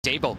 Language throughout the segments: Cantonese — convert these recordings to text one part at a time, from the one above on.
幾步，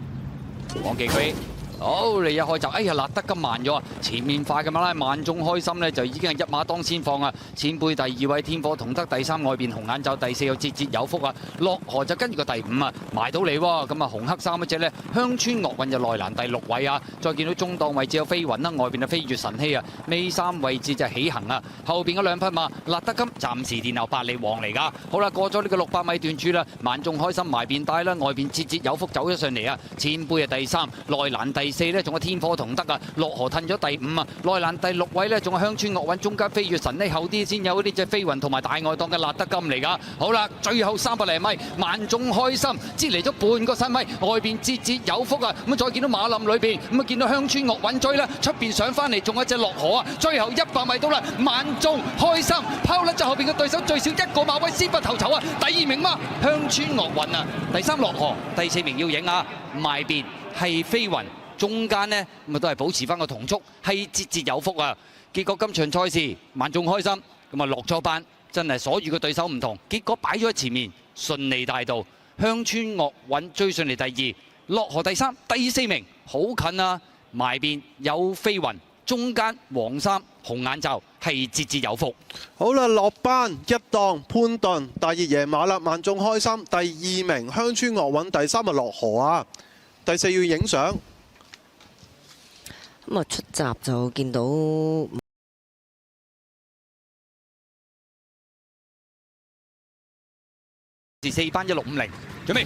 黃kỳ區。好，你一開閘，哎呀，辣得咁慢咗啊！前面快嘅馬啦，萬眾開心呢，就已經係一馬當先放啊！前輩第2位天火同得第3，外邊紅眼罩第4有節節有福啊！落河就跟住個第5啊，埋到嚟喎！咁啊紅黑衫嗰隻呢，鄉村樂韻就內欄第6位啊！再見到中檔位置有飛雲啦，外邊啊飛越神禧啊，尾3位置就係喜行啊！後邊嗰兩匹馬辣得金暫時殿後8里王嚟㗎！好啦，過咗呢個600米段柱啦，萬眾開心埋邊帶啦，外邊節節有福走咗上嚟啊！前輩係第3，內欄第4呢，仲有天火同得啊！落河褪咗第5啊！內欄第6位呢，仲有鄉村樂韻，中間飛越神禧，後啲先有呢隻飛雲同埋大外檔嘅辣得金嚟㗎！好啦，最後300零米，萬眾開心，支離咗半個身米，外邊節節有福啊！咁再見到馬林裏邊，咁啊見到鄉村樂韻追啦，出邊上翻嚟仲有一隻落河啊！最後100米到啦，萬眾開心，拋甩咗後邊嘅對手最少1個馬位，先拔頭籌啊！第2名嘛，鄉村樂韻啊，第3落河，第4名要影啊，埋邊係飛雲。中間呢，咁啊都係保持翻個同速，係節節有福啊！結果今場賽事萬眾開心，咁啊落咗班，真係所遇嘅對手唔同，結果擺咗喺前面，順利帶到鄉村樂韻追上嚟第2，落河第3，第4名好近啊！埋邊有飛雲，中間黃衫紅眼罩係節節有福。好啦，落班一檔潘頓大熱贏馬啦，萬眾開心。第2名鄉村樂韻，第3啊落河啊，第4要影相。咁啊出閘就見到4班1650，準備。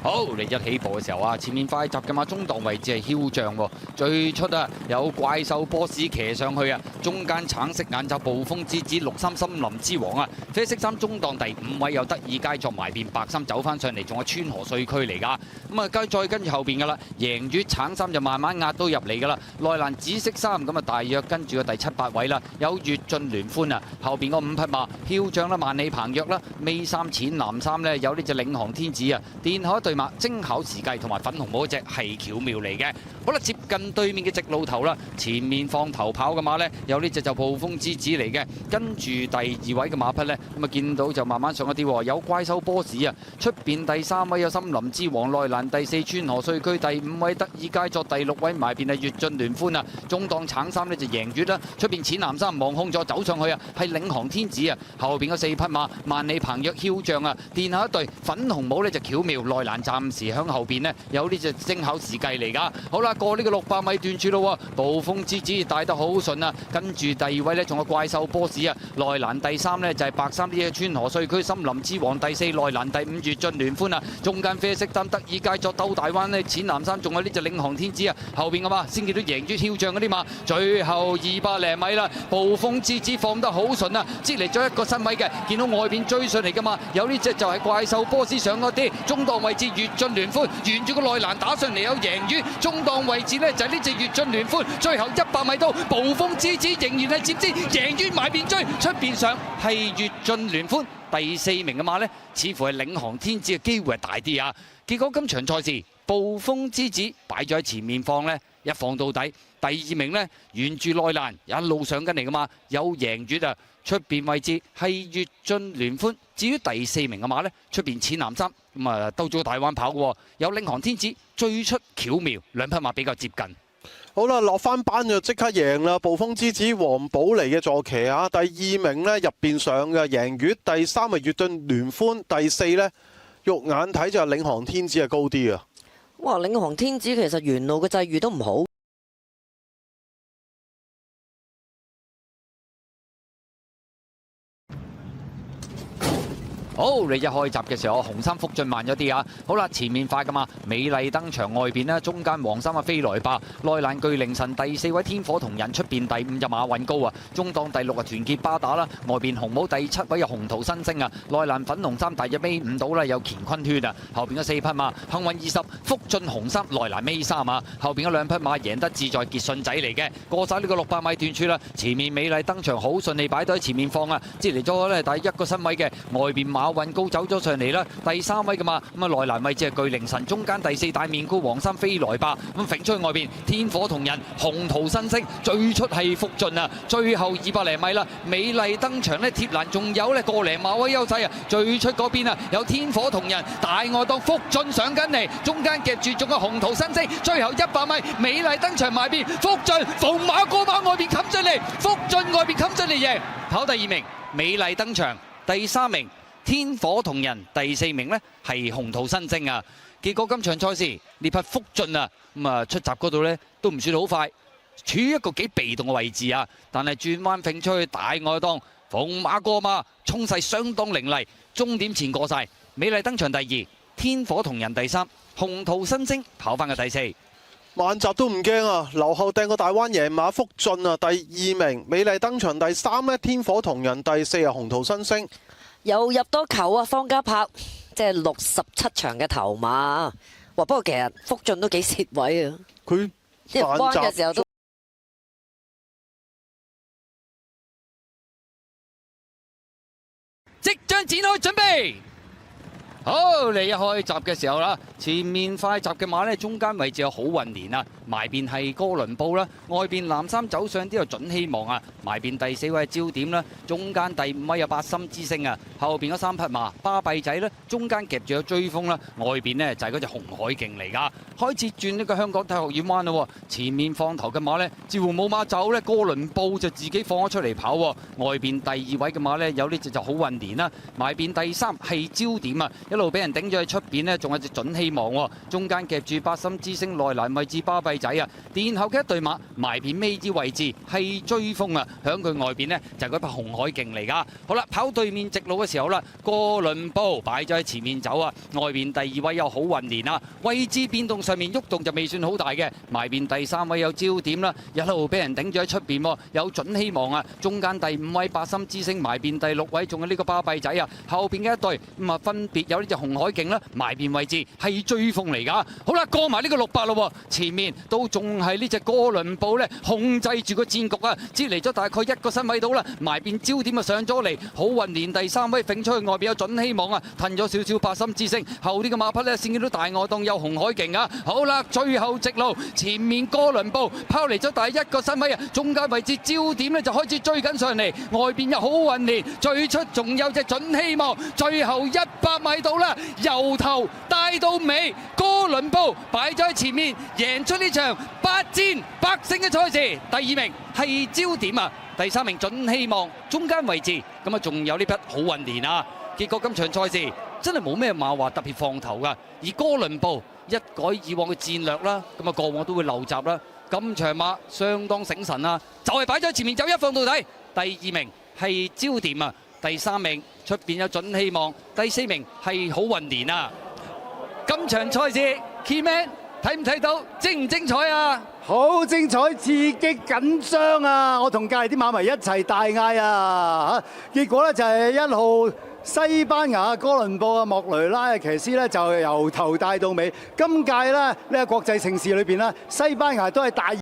好，你一起步嘅時候啊，前面快閘嘅馬中檔位置係囂張喎，最出啊有怪獸波士騎上去啊，中間橙色眼罩暴風之子63森林之王啊，啡色衫中檔第5位有得意佳作埋邊白衫走翻上嚟，仲有川河稅區嚟㗎，咁啊再跟住後邊㗎啦，贏月橙衫就慢慢壓到入嚟㗎啦，內欄紫色衫咁啊大約跟住個第7、8位啦，有越進聯歡啊，後邊嗰5匹馬囂張啦，萬里彭約啦，尾3淺藍衫呢，有呢隻領航天子啊，殿後一對馬精巧時計同埋粉紅帽嗰隻係巧妙嚟嘅。好啦，接近對面嘅直路頭啦，前面放頭跑嘅馬呢，有呢隻就暴風之子嚟嘅，跟住第2位嘅馬匹呢，咁啊見到就慢慢上一啲喎，有怪獸波士啊，出邊第3位有森林之王，內欄第4川河稅區，第5位得意佳作，第6位埋邊係越進聯歡啊，中檔橙衫呢就贏月啦，出邊淺藍衫望空咗走上去啊，係領航天子啊，後邊嗰4匹馬萬里彭約囂張啊，殿後一隊粉紅帽呢就巧妙，內欄暫時響後邊呢，有呢隻精巧時計嚟㗎。好啦，過呢個600米段處咯喎，暴風之子帶得好順啊，跟住第2位呢，仲有怪獸波士啊，內欄第3呢，就係白衫呢隻川河稅區森林之王，第4內欄第5越進聯歡啊，中間啡色擔得意佳作兜大灣呢，淺藍衫仲有呢隻領航天子啊，後邊嘅馬先見到贏住囂張嗰啲馬，最後200零米啦，暴風之子放得好順啊，擠嚟咗1個身位嘅，見到外邊追上嚟㗎嘛，有呢隻就係怪獸波士上嗰啲，中檔位置越進聯歡，沿住個內欄打上嚟有贏於中檔位置呢，就係呢隻越進聯歡，最後100米到暴風之子仍然係接之贏於埋邊追，出邊上係越進聯歡，第4名嘅馬呢，似乎係領航天子嘅機會係大啲啊！結果今場賽事暴風之子擺咗喺前面放呢，一放到底，第2名呢，沿住內欄一路上緊嚟嘅馬有贏越啊！出邊位置係越進聯歡，至於第4名嘅馬呢，出邊淺藍衫咁啊兜咗個大彎跑嘅喎，有領航天子最出巧妙，兩匹馬比較接近。好啦，落翻班就即刻贏啦！暴風之子黃寶嚟嘅坐騎啊，第2名呢入邊上嘅贏月，第3係越進聯歡，第4呢肉眼睇就係領航天子係高啲啊！哇，領航天子其實沿路嘅際遇都唔好。好，你一開閘嘅時候，紅衫福進慢咗啲啊！好啦，前面快噶嘛，美麗登場外邊呢，中間黃衫啊飛來吧，內欄巨靈神第4位天火同人，出邊第5就馬運高啊，中檔第6啊團結巴打啦，外邊紅帽第7位有紅桃新星啊，內欄粉紅衫大約尾5到啦，有乾坤圈啊，後邊嗰4匹馬幸運20福進紅衫，內欄尾3啊，後邊嗰2匹馬贏得自在傑信仔嚟嘅，過晒呢個600米段處啦，前面美麗登場好順利擺到喺前面放啊，接嚟咗呢第1個身位嘅外邊馬馬運高走咗上嚟啦，第3位嘅嘛，咁啊內欄位置係巨靈神，中間第4大面箍黃衫飛來霸，咁揈出去外邊天火同人紅桃新星，最出係福晉啊，最後200零米啦，美麗登場呢，貼欄仲有呢個零馬位優勢啊，最出嗰邊啊有天火同人大外檔福晉上緊嚟，中間夾住仲有紅桃新星，最後100米美麗登場埋邊，福晉逢馬過馬外邊冚出嚟，福晉外邊冚出嚟贏，跑第2名美麗登場，第3名天火同人，第4名呢係紅桃新星啊。結果今場賽事呢匹福晉啊，出閘嗰度呢都唔算好快，處於一個幾被動嘅位置啊。但係轉彎揈出去大外檔，逢馬過馬，衝勢相當凌厲，終點前過晒。美麗登場第2，天火同人第3，紅桃新星跑翻嘅第4。萬集都唔驚啊！留後掟個大彎贏馬福晉啊，第2名；美麗登場第3呢，天火同人第4啊，紅桃新星。又入多球啊！方家柏即係67場嘅頭馬，哇！不過其實福晉都幾蝕位啊，佢即係彎嘅時候都。即將展開準備。好，你一開閘嘅時候啦，前面快閘嘅馬呢，中間位置有好運連啊，埋邊係哥倫布啦，外邊藍衫走上啲有準希望啊，埋邊第4位係焦點啦，中間第5位有八心之星啊，後邊嗰3匹馬巴閉仔啦，中間夾住有追風啦，外邊呢就係嗰隻紅海勁嚟噶，開始轉呢個香港體育院彎啦，前面放頭嘅馬呢，似乎冇馬走呢，哥倫布就自己放咗出嚟跑，外邊第2位嘅馬呢，有呢隻就好運連啦，埋邊第3係焦點啊。一路俾人頂咗喺出邊呢，仲有隻準希望喎。中間夾住八心之星內欄位置巴閉仔啊，殿後嘅一對馬埋邊尾啲位置係追風啊，響佢外邊呢，就係嗰匹紅海勁嚟噶。好啦，跑對面直路嘅時候啦，哥倫布擺咗喺前面走啊，外邊第2位有好運連啊，位置變動上面喐動就未算好大嘅，埋邊第3位有焦點啦，一路俾人頂咗喺出邊，有準希望啊，中間第5位八心之星，埋邊第6位仲有呢個巴閉仔啊，後邊嘅一對分別有呢隻紅海勁啦，埋邊位置係追風嚟㗎。好啦，過埋呢個600咯，前面都仲係呢隻哥倫布呢，控制住個戰局啊，接嚟咗大概1個身位到啦，埋邊焦點啊上咗嚟，好運連第3位揈出去外邊有準希望啊，褪咗少少八心之星，後呢個馬匹呢，先見到大外檔有紅海勁啊。好啦，最後直路前面哥倫布拋嚟咗第1個身位啊，中間位置焦點呢就開始追緊上嚟，外邊有好運連，最出仲有隻準希望，最後100米到啦。由頭帶到尾，哥倫布擺咗喺前面，贏出呢場8戰8勝嘅賽事。第2名係焦點啊，第3名準希望，中間位置咁啊，仲有呢匹好運連啊。結果今場賽事真係冇咩馬話特別放頭噶，而哥倫布一改以往嘅戰略啦，咁啊過往都會漏閘啦。今場馬相當醒神啊，就係擺咗喺前面走一放到底。第2名係焦點啊，第3名出邊有準希望，第4名係好運連啊！今場賽事 Keyman 睇唔睇到精唔精彩啊？好精彩、刺激、緊張啊！我同隔離啲馬迷一齊大嗌啊！結果咧就係1號西班牙哥倫布啊，莫雷拉嘅騎師咧就由頭帶到尾。今屆咧呢個國際盛事裏邊咧，西班牙都係大